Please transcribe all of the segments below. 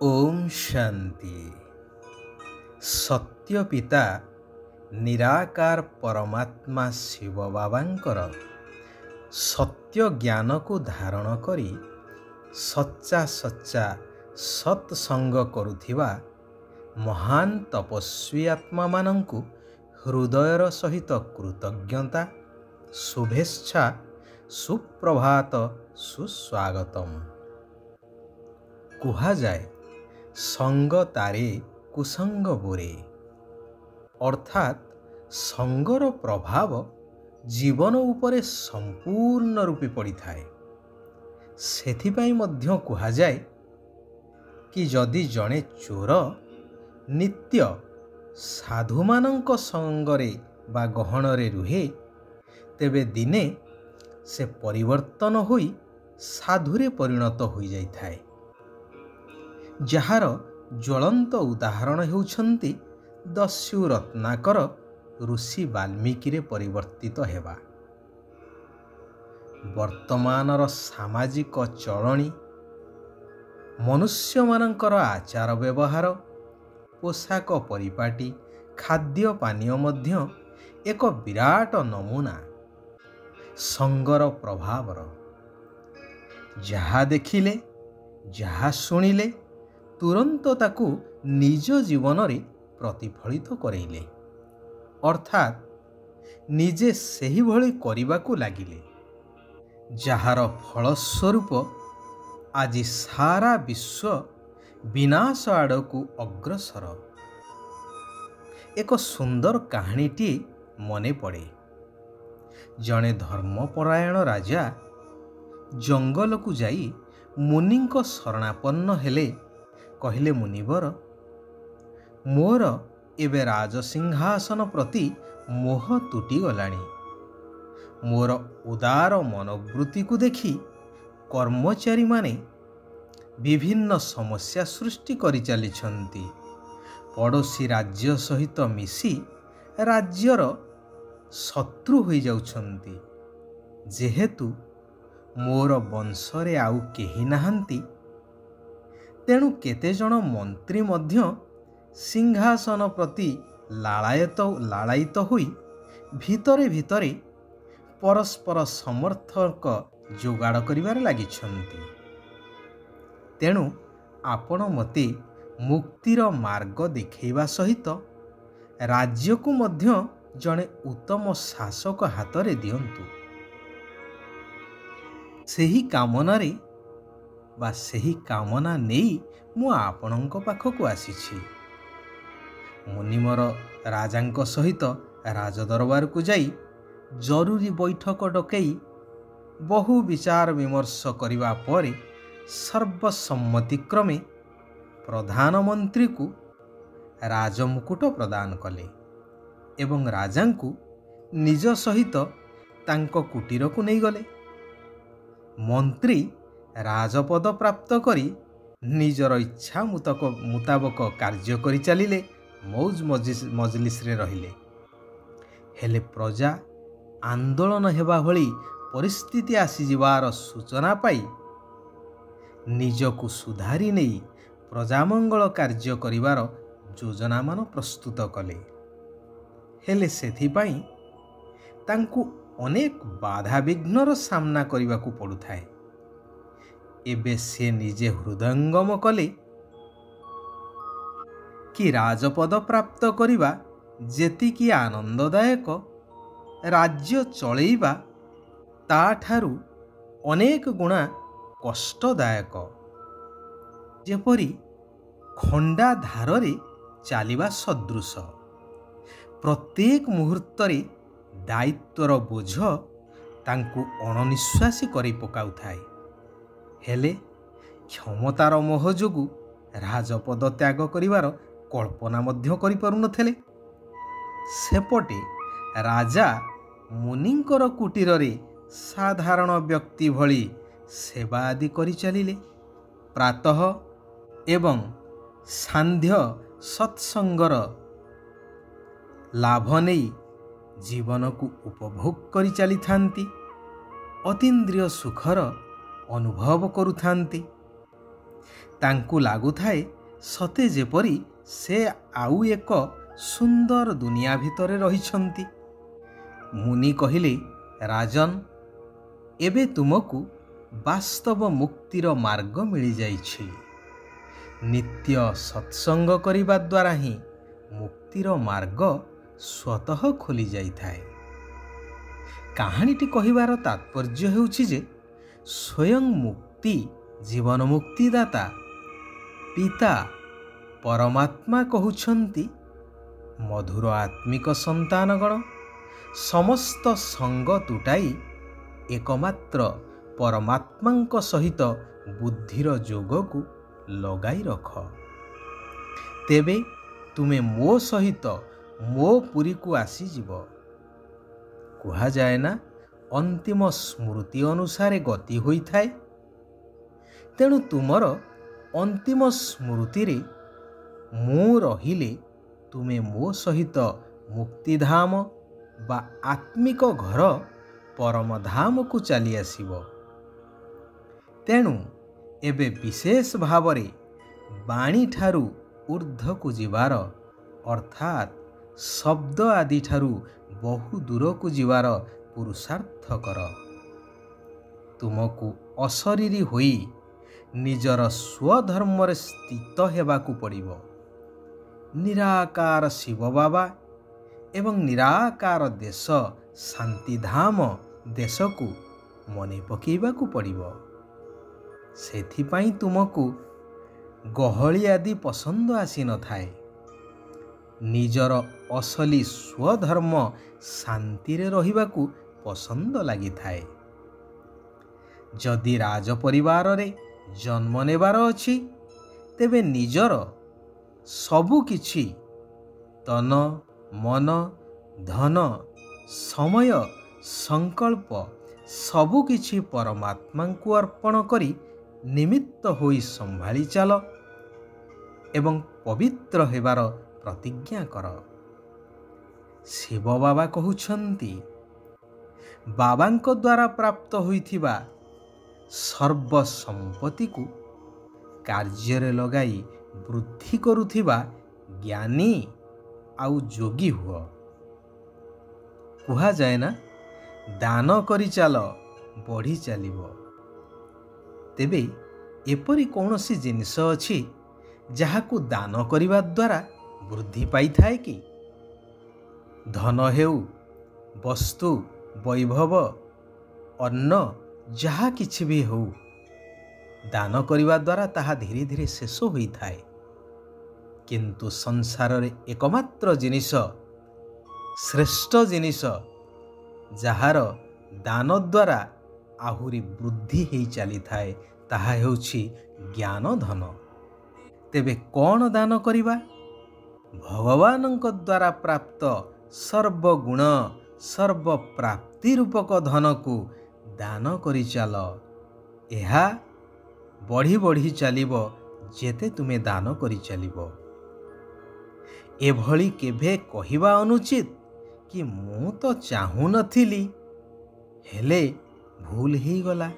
ओम शांति। सत्य पिता निराकार परमात्मा शिव बाबांकर सत्य ज्ञान को धारण करी सच्चा सत्संग करुथिबा महान तपस्वी आत्मा मानंकु हृदयर सहित कृतज्ञता शुभेच्छा सुप्रभात सुस्वागतम। कुहा जाए संग तारे कुसंग बोरे, अर्थात संगर प्रभाव जीवन उपरे संपूर्ण रूपे पड़ी थाए। सेथिपाई मध्य कुहा जाए कि जदि जड़े चोर नित्य साधुमानंक संगरे बा गहणरे रुहे तेबे दिने से परिवर्तन होई साधुरे परिणत होई जाई थाए। जार ज्वलंत उदाहरण हेउछंती दस्यु रत्नाकर ऋषि वाल्मीकि रे परिवर्तित हेबा। वर्तमानर सामाजिक चलणी मनुष्य मानकर आचार व्यवहार पोशाक परिपाटी खाद्य पानीय मध्य एक विराट नमूना संगर प्रभावर। जहा देखिले जहा सुनिले तुरंत ताकू निज जीवन रे प्रतिफलित करेइले, अर्थात निजे सही भली करिबाकू लागिले, जहार फलस्वरूप आज सारा विश्व विनाश आड़कू अग्रसर। एक सुंदर कहानीटी मने पड़े। जड़े धर्मपरायण राजा जंगल को जाई मुनिंक शरणापन्न हेले। कहिले मुनिवर, मोर एबे राजसिंहासन प्रति मोह तुटी गलानी। मोर उदार मनोवृत्ति को देखी कर्मचारी माने विभिन्न समस्या सृष्टि करि चलिछंती। पड़ोसी राज्य सहित मिसी राज्यर शत्रु होई जाउछंती। जेहेतु मोर वंशरे आउ केही नाहंती, तेणु केते जन मंत्री मध्य सिंहासन प्रति लालायित होई भितरे भितरे परस्पर समर्थक जोगाड़ करिबार लागिछंती। तेणु आपण मते मुक्तिर मार्ग देखैबा सहित राज्य को मध्य जने उत्तम शासक हातरे दियंतु। सेही कामनारे बा सेही कामना नेई मु आपणଙ୍କ पाखକୁ आसीछि। मुनिमर राजांक सहित राजदरबार को जाई जरूरी बैठक डकई बहु विचार विमर्श करिबा परे सर्वसम्मतिक्रमे प्रधानमंत्री को राजमुकुट प्रदान कले एवं राजांकु निज सहित तांको कुटीर को नहीं गले। मंत्री राजपद प्राप्त करी निजर इच्छा मुताबक कार्य करि चलिले, मौज मजलिस रे रहिले। हेले प्रजा आंदोलन हेबा भली परिस्थिति आसी जिवार सूचना पाई निजको सुधारी नहीं प्रजामंगल कार्य करिवार योजना मान प्रस्तुत कले। हेले सेथिपाई तांकु अनेक बाधा विघ्नर सामना करिबाकू पड़ुथाए। एबे से निजे हृदयंगम कले कि राजपद प्राप्त करिबा जेतिकी आनंददायक, राज्य चलैबा ताठारु अनेक गुणा कष्टदायक। जेपरी खंडा धारे चलिबा सदृश प्रत्येक मुहूर्त रे दायित्वर बोझ तांकु अणनिश्वासी करि पकाउथाए। हेले क्षमतार मोह जोगु राजपद त्याग करिवार कल्पना मध्य करि पारु नथेले। सेपटे राजा मुनिंकर कुटीर रे साधारण व्यक्ति भली सेवा आदि करि चलिले। प्रातः एवं सांध्य सत्संगर लाभ नहीं जीवन को उपभोग करि चली थांती। अतीन्द्रिय सुखर अनुभव करुथांती। ତାଙ୍କୁ ଲାଗୁଥାଏ ସତେ ଯେପରି ସେ ଆଉ ଏକ ସୁନ୍ଦର ଦୁନିଆ ଭିତରେ ରହିଛନ୍ତି। ମୁନି କହିଲେ, ରାଜନ, ଏବେ ତୁମକୁ ବାସ୍ତବ ମୁକ୍ତିର ମାର୍ଗ ମିଳିଯାଇଛି। ନିତ୍ୟ ସତ୍ସଙ୍ଗ କରିବା ଦ୍ୱାରା ହିଁ ମୁକ୍ତିର ମାର୍ଗ ସ୍ୱତଃ ଖୋଲି ଯାଇଥାଏ। କାହାଣୀଟି କହିବାର ତାତ୍ପର୍ଯ୍ୟ ହେଉଛି ଯେ ସ୍ୱୟଂ ମୁକ୍ତି ଜୀବନ ମୁକ୍ତିଦାତା ପିତା ପରମାତ୍ମା କହୁଛନ୍ତି, ମଧୁର ଆତ୍ମିକ ସନ୍ତାନଗଣ, ସମସ୍ତ ସଙ୍ଗ ତୁଟାଇ ଏକମାତ୍ର ପରମାତ୍ମାଙ୍କ ସହିତ ବୁଦ୍ଧିର ଯୋଗକୁ ଲଗାଇ ରଖ। ତେବେ ତୁମେ ମୋ ସହିତ ମୋ ପୁରୀକୁ ଆସିଯିବ। କୁହାଯାଏ ନା, ଅନ୍ତିମ ସ୍ମୃତି ଅନୁସାରେ ଗତି ହୋଇଥାଏ। ତେଣୁ ତୁମର ଅନ୍ତିମ ସ୍ମୃତିରେ ମୁଁ ରହିଲେ ତୁମେ ମୋ ସହିତ ମୁକ୍ତିଧାମ ବା ଆତ୍ମିକ ଘର ପରମଧାମକୁ ଚାଲି ଆସିବ। ତେଣୁ ଏବେ ବିଶେଷ ଭାବରେ ବାଣୀଠାରୁ ଊର୍ଦ୍ଧ୍ୱକୁ ଯିବାର ଅର୍ଥାତ୍ ଶବ୍ଦ ଆଦିଠାରୁ ବହୁ ଦୂରକୁ ଯିବାର ପୁରୁଷାର୍ଥ କର। ତୁମକୁ ଅଶରୀରୀ ହୋଇ ନିଜର ସ୍ୱଧର୍ମରେ ସ୍ଥିତ ହେବାକୁ ପଡ଼ିବ। ନିରାକାର ଶିବ ବାବା ଏବଂ ନିରାକାର ଦେଶ ଶାନ୍ତିଧାମ ଦେଶକୁ ମନେ ପକାଇବାକୁ ପଡ଼ିବ। ସେଥିପାଇଁ ତୁମକୁ ଗହଳି ଆଦି ପସନ୍ଦ ଆସିନଥାଏ। ନିଜର ଅସଲି ସ୍ୱଧର୍ମ ଶାନ୍ତିରେ ରହିବାକୁ ପସନ୍ଦ ଲାଗିଥାଏ। ଯଦି ରାଜ ପରିବାରରେ ଜନ୍ମ ନେବାର ଅଛି, ତେବେ ନିଜର ସବୁ କିଛି ତନ ମନ ଧନ ସମୟ ସଂକଳ୍ପ ସବୁକିଛି ପରମାତ୍ମାଙ୍କୁ ଅର୍ପଣ କରି ନିମିତ୍ତ ହୋଇ ସମ୍ଭାଳି ଚାଲ ଏବଂ ପବିତ୍ର ହେବାର ପ୍ରତିଜ୍ଞା କର। ଶିବ ବାବା କହୁଛନ୍ତି, ବାବାଙ୍କ ଦ୍ୱାରା ପ୍ରାପ୍ତ ହୋଇଥିବା ସର୍ବ ସମ୍ପତ୍ତିକୁ କାର୍ଯ୍ୟରେ ଲଗାଇ ବୃଦ୍ଧି କରୁଥିବା ଜ୍ଞାନୀ ଆଉ ଯୋଗୀ ହୁଅ। କୁହାଯାଏ ନା, ଦାନ କରି ଚାଲ, ବଢ଼ି ଚାଲିବ। ତେବେ ଏପରି କୌଣସି ଜିନିଷ ଅଛି ଯାହାକୁ ଦାନ କରିବା ଦ୍ୱାରା ବୃଦ୍ଧି ପାଇଥାଏ କି? ଧନ ହେଉ, ବସ୍ତୁ, ବୈଭବ, ଅନ୍ନ, ଯାହା କିଛି ବି ହେଉ, ଦାନ କରିବା ଦ୍ୱାରା ତାହା ଧୀରେ ଧୀରେ ଶେଷ ହୋଇଥାଏ। କିନ୍ତୁ ସଂସାରରେ ଏକମାତ୍ର ଜିନିଷ, ଶ୍ରେଷ୍ଠ ଜିନିଷ, ଯାହାର ଦାନ ଦ୍ୱାରା ଆହୁରି ବୃଦ୍ଧି ହେଇ ଚାଲିଥାଏ, ତାହା ହେଉଛି ଜ୍ଞାନ ଧନ। ତେବେ କ'ଣ ଦାନ କରିବା? ଭଗବାନଙ୍କ ଦ୍ୱାରା ପ୍ରାପ୍ତ ସର୍ବଗୁଣ ସର୍ବପ୍ରାପ୍ତି ରୂପକ ଧନକୁ ଦାନ କରି ଚାଲ। ଏହା ବଢ଼ି ବଢ଼ି ଚାଲିବ ଯେତେ ତୁମେ ଦାନ କରି ଚାଲିବ। ଏଭଳି କେବେ କହିବା ଅନୁଚିତ କି ମୁଁ ତ ଚାହୁଁନଥିଲି, ହେଲେ ଭୁଲ ହେଇଗଲା,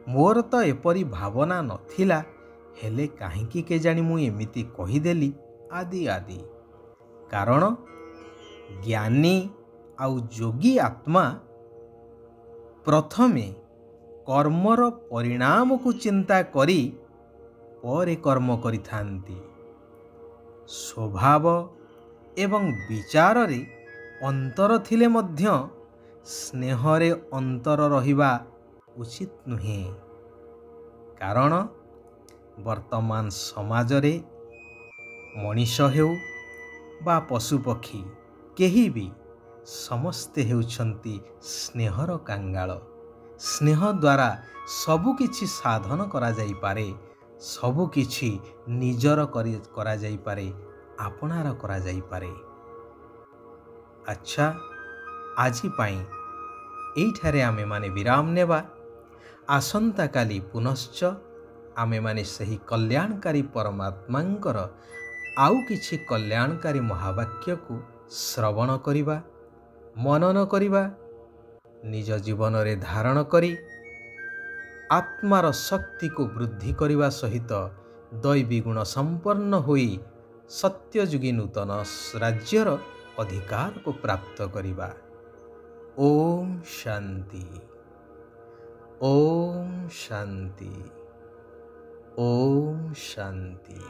ମୋର ତ ଏପରି ଭାବନା ନଥିଲା, ହେଲେ କାହିଁକି କେଜାଣି ମୁଁ ଏମିତି କହିଦେଲି, ଆଦି ଆଦି। କାରଣ ଜ୍ଞାନୀ ଆଉ ଯୋଗୀ ଆତ୍ମା ପ୍ରଥମେ କର୍ମର ପରିଣାମକୁ ଚିନ୍ତା କରି ପରେ କର୍ମ କରିଥାନ୍ତି। ସ୍ୱଭାବ ଏବଂ ବିଚାରରେ ଅନ୍ତର ଥିଲେ ମଧ୍ୟ ସ୍ନେହରେ ଅନ୍ତର ରହିବା ଉଚିତ ନୁହେଁ। କାରଣ ବର୍ତ୍ତମାନ ସମାଜରେ ମଣିଷ ହେଉ ବା ପଶୁପକ୍ଷୀ, କେହି ବି ସମସ୍ତେ ହେଉଛନ୍ତି ସ୍ନେହର କାଙ୍ଗାଳ। ସ୍ନେହ ଦ୍ୱାରା ସବୁକିଛି ସାଧନ କରାଯାଇପାରେ, ସବୁକିଛି ନିଜର କରାଯାଇପାରେ, ଆପଣାର କରାଯାଇପାରେ। ଆଚ୍ଛା, ଆଜି ପାଇଁ ଏଇଠାରେ ଆମେମାନେ ବିରାମ ନେବା। ଆସନ୍ତାକାଲି ପୁନଶ୍ଚ ଆମେମାନେ ସେହି କଲ୍ୟାଣକାରୀ ପରମାତ୍ମାଙ୍କର ଆଉ କିଛି କଲ୍ୟାଣକାରୀ ମହାବାକ୍ୟକୁ ଶ୍ରବଣ କରିବା, ମନନ କରିବା, ନିଜ ଜୀବନରେ ଧାରଣ କରି ଆତ୍ମାର ଶକ୍ତିକୁ ବୃଦ୍ଧି କରିବା ସହିତ ଦୈବୀ ଗୁଣ ସମ୍ପନ୍ନ ହୋଇ ସତ୍ୟଯୁଗୀ ନୂତନ ରାଜ୍ୟର ଅଧିକାରକୁ ପ୍ରାପ୍ତ କରିବା। ଓମ୍ ଶାନ୍ତି। ଓମ୍ ଶାନ୍ତି। ଓମ୍ ଶାନ୍ତି।